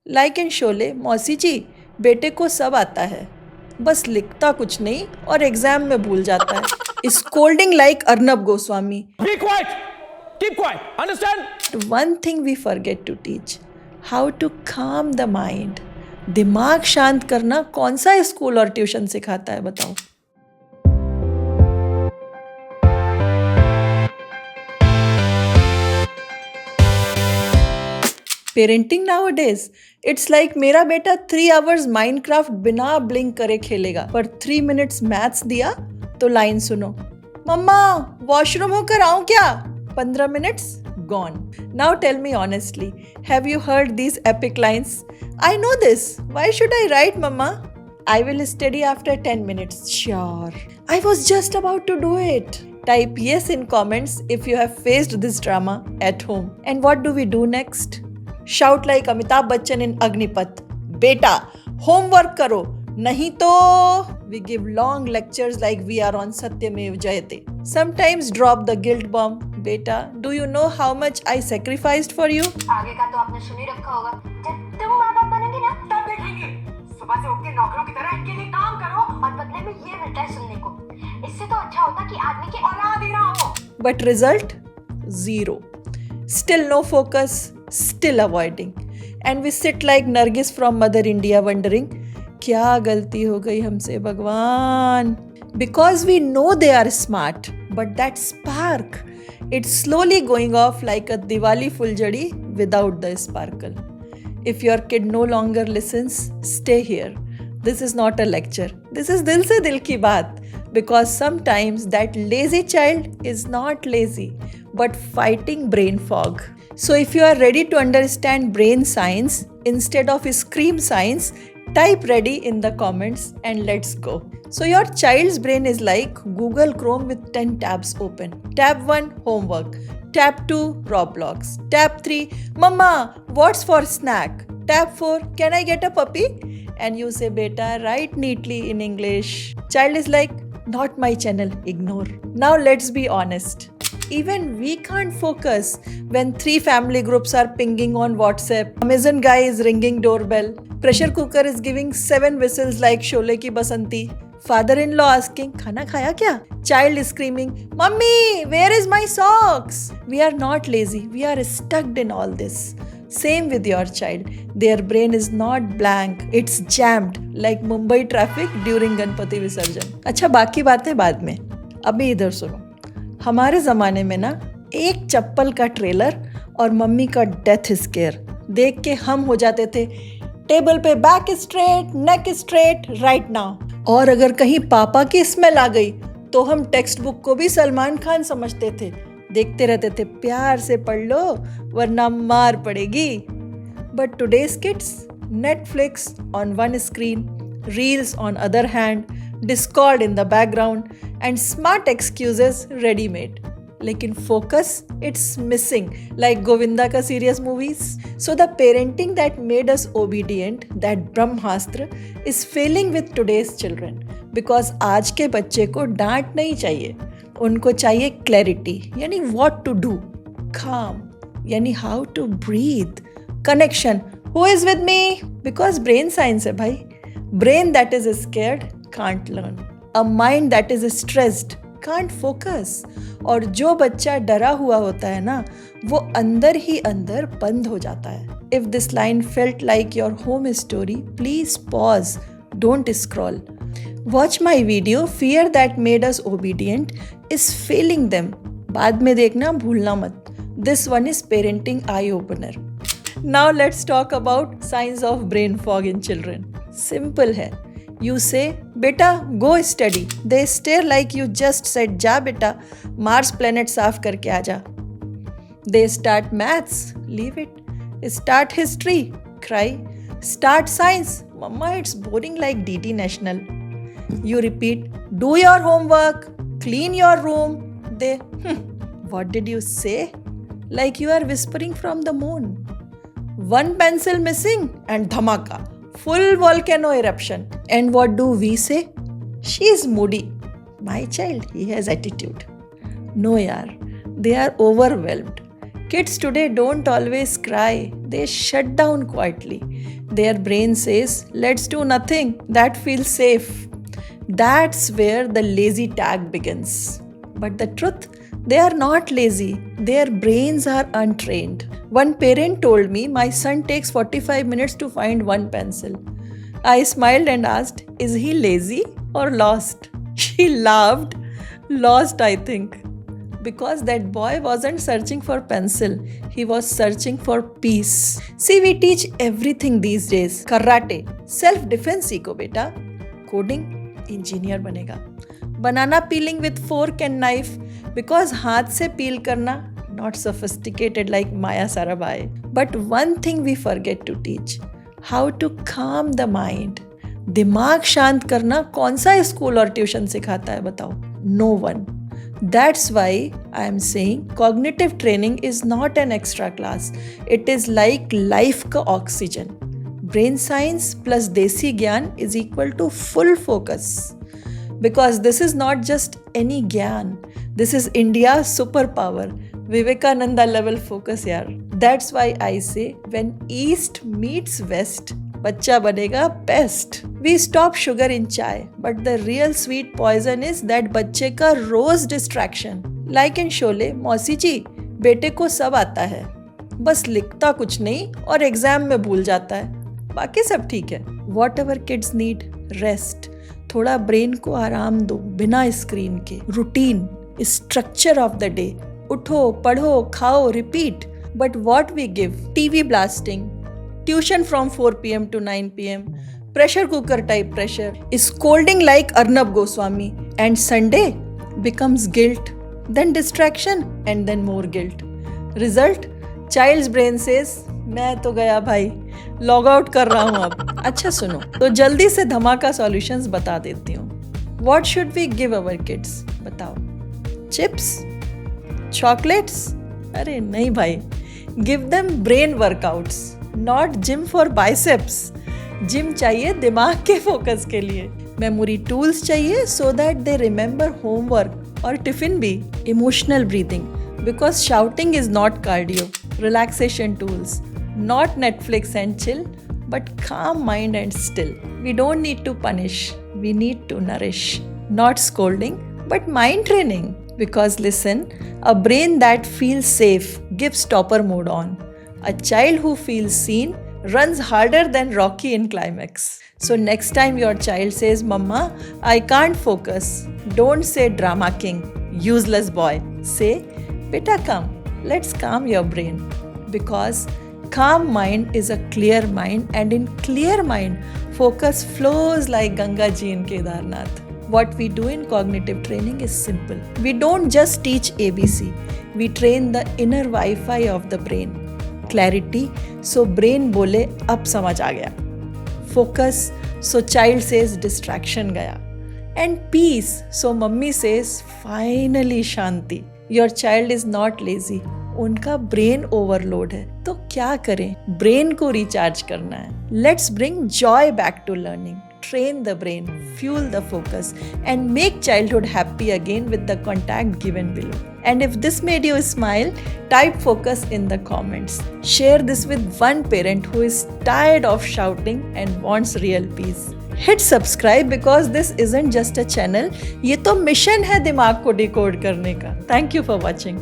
Like in Sholay, मौसी जी बेटे को सब आता है, बस लिखता कुछ नहीं और एग्जाम में भूल जाता है. Scolding like Arnab Goswami. Be quiet! Keep quiet! Understand? One thing we forget to teach, how to calm the mind. दिमाग शांत करना कौन सा स्कूल और ट्यूशन सिखाता है बताओ. पेरेंटिंग nowadays, इट्स लाइक मेरा बेटा 3 hours माइनक्राफ्ट बिना ब्लिंक करे खेलेगा, पर 3 minutes मैथ्स दिया तो लाइन सुनो, मम्मा वॉशरूम होकर आऊं क्या? 15 minutes gone. Now tell me honestly, have you heard these epic lines? I know this. Why should I write, mama? I will study after 10 minutes. Sure. I was just about to do it. Type yes in comments if you have faced this drama at home. And what do we do next? Shout like Amitabh Bachchan in Agnipath. Beta, homework karo. Nahi to. We give long lectures like we are on Satyamev Jayate. Sometimes drop the guilt bomb. Beta, do you know how much I sacrificed for you? आगे का तो आपने सुन ही रखा होगा. जब तुम माँ बाप बनेंगे ना तब देखेंगे. सुबह से उठ के नौकरों की तरह इनके लिए काम करो और बदले में ये मिलता है सुनने को. इससे तो अच्छा होता कि आदमी की औलाद ही ना हो. But result? Zero. Still no focus, still avoiding. And we sit like Nargis from Mother India wondering, क्या गलती हो गई हमसे भगवान? Because we know they are smart, but that spark, it's slowly going off like a Diwali fuljadi without the sparkle. If your kid no longer listens, stay here. This is not a lecture. This is Dil Se Dil Ki Baat. Because sometimes that lazy child is not lazy, but fighting brain fog. So if you are ready to understand brain science instead of scream science, type ready in the comments and let's go. So your child's brain is like Google Chrome with 10 tabs open. Tab 1, homework. Tab 2, Roblox. Tab 3, Mama, what's for snack? Tab 4, can I get a puppy? And you say, beta, write neatly in English. Child is like, not my channel, ignore. Now let's be honest. Even we can't focus when 3 family groups are pinging on WhatsApp. Amazon guy is ringing doorbell. Pressure cooker is giving 7 whistles like Sholay ki Basanti. Father-in-law asking, Khana khaya kya? Child is screaming, Mummy, where is my socks? We are not lazy. We are stuck in all this. Same with your child. Their brain is not blank. It's jammed like Mumbai traffic during Ganpati Visarjan. अच्छा बाकी बातें बाद में. अभी इधर सुनो. हमारे ज़माने में ना एक चप्पल का ट्रेलर और मम्मी का डेथ स्केयर देख के हम हो जाते थे टेबल पे बैक स्ट्रेट, नेक स्ट्रेट, राइट नाउ. और अगर कहीं पापा की स्मेल आ गई तो हम टेक्स्ट बुक को भी सलमान खान समझते थे. देखते रहते थे प्यार से पढ़ लो वरना मार पड़ेगी. But today's kids, Netflix on one screen, reels on other hand, Discord in the background and smart excuses readymade. लेकिन focus it's missing like Govinda का serious movies. So the parenting that made us obedient, that Brahmastra is failing with today's children. Because आज के बच्चे को डांट नहीं चाहिए, उनको चाहिए क्लैरिटी, यानी व्हाट टू डू, काम यानी how to breathe, connection, who is with me, because brain science है भाई. Brain that is scared can't learn, a mind that is stressed can't focus. और जो बच्चा डरा हुआ होता है ना, वो अंदर ही अंदर बंद हो जाता है. If this line felt like your home story, please pause, don't scroll. Watch my video, fear that made us obedient is failing them. बाद में देखना भूलना मत. This one is parenting eye opener. Now let's talk about signs of brain fog in children. Simple है. You say, बेटा go study. They stare like you just said, जा बेटा Mars planet साफ करके आ जा. They start maths, leave it. Start history, cry. Start science, Mama it's boring like DD National. You repeat, do your homework, clean your room. They, what did you say? Like you are whispering from the moon. One pencil missing and dhamaka, full volcano eruption. And what do we say? She is moody. My child, he has attitude. No yaar, they are overwhelmed. Kids today don't always cry, they shut down quietly. Their brain says, let's do nothing, that feels safe. That's where the lazy tag begins. But the truth, they are not lazy, their brains are untrained. One parent told me my son takes 45 minutes to find one pencil. I smiled and asked, is he lazy or lost? She laughed. Lost, I think. Because that boy wasn't searching for pencil, he was searching for peace. See, we teach everything these days. Karate, self-defense सीखो बेटा. Coding, engineer बनेगा. Banana peeling with fork and knife, because हाथ से peel करना, not sophisticated like Maya Sarabhai. But one thing we forget to teach, how to calm the mind. दिमाग शांत करना कौन सा स्कूल और ट्यूशन सिखाता है बताओ? No one. That's why I am saying cognitive training is not an extra class. It is like life का oxygen. Brain science plus desi gyan is equal to full focus. Because this is not just any gyan. This is India's superpower. Vivekananda level focus yaar. That's why I say when East meets West, बच्चा बनेगा best. We stop sugar in chai, but the real sweet poison is that बच्चे का रोज distraction. Like in Sholay, मौसी जी बेटे को सब आता है, बस लिखता कुछ नहीं और एग्जाम में भूल जाता है, बाकी सब ठीक है. Whatever kids need, rest. थोड़ा ब्रेन को आराम दो बिना स्क्रीन के. Routine, structure of the day. उठो, पढ़ो, खाओ, repeat. But what we give, TV blasting, tuition from 4 p.m. to 9 p.m, pressure cooker type pressure, scolding like Arnab Goswami, and Sunday becomes guilt, then distraction, and then more guilt. Result, child's brain says, मैं तो गया भाई, log out कर रहा हूँ अब. अच्छा सुनो, तो जल्दी से धमाका सॉल्यूशंस बता देती हूँ. What should we give our kids? बताओ. Chips? Chocolates? अरे नहीं भाई, give them brain workouts. Not gym for biceps. Gym चाहिए दिमाग के फोकस के लिए. मेमोरी टूल्स चाहिए so that they remember homework और टिफिन भी. Emotional breathing, because shouting is not cardio. Relaxation tools, not Netflix and chill, but calm mind and still. We don't need to punish, we need to nourish. Not scolding, but mind training. Because listen, a brain that feels safe gives topper mode on. A child who feels seen runs harder than Rocky in climax. So next time your child says, Mama, I can't focus, don't say drama king, useless boy. Say, Beta come, let's calm your brain. Because calm mind is a clear mind, and in clear mind, focus flows like Ganga ji in Kedarnath. What we do in cognitive training is simple. We don't just teach ABC, we train the inner Wi-Fi of the brain. Clarity, so brain बोले अब समझ आ गया. Focus, so child says distraction गया. And peace, so mummy says finally Shanti. Your child is not lazy, उनका brain overload है. तो क्या करें? ब्रेन को रिचार्ज करना है. Let's bring joy back to learning. Train the brain, fuel the focus, and make childhood happy again with the contact given below. And if this made you smile, type focus in the comments. Share this with one parent who is tired of shouting and wants real peace. Hit subscribe because this isn't just a channel, ये तो mission है दिमाग को decode करने का. Thank you for watching.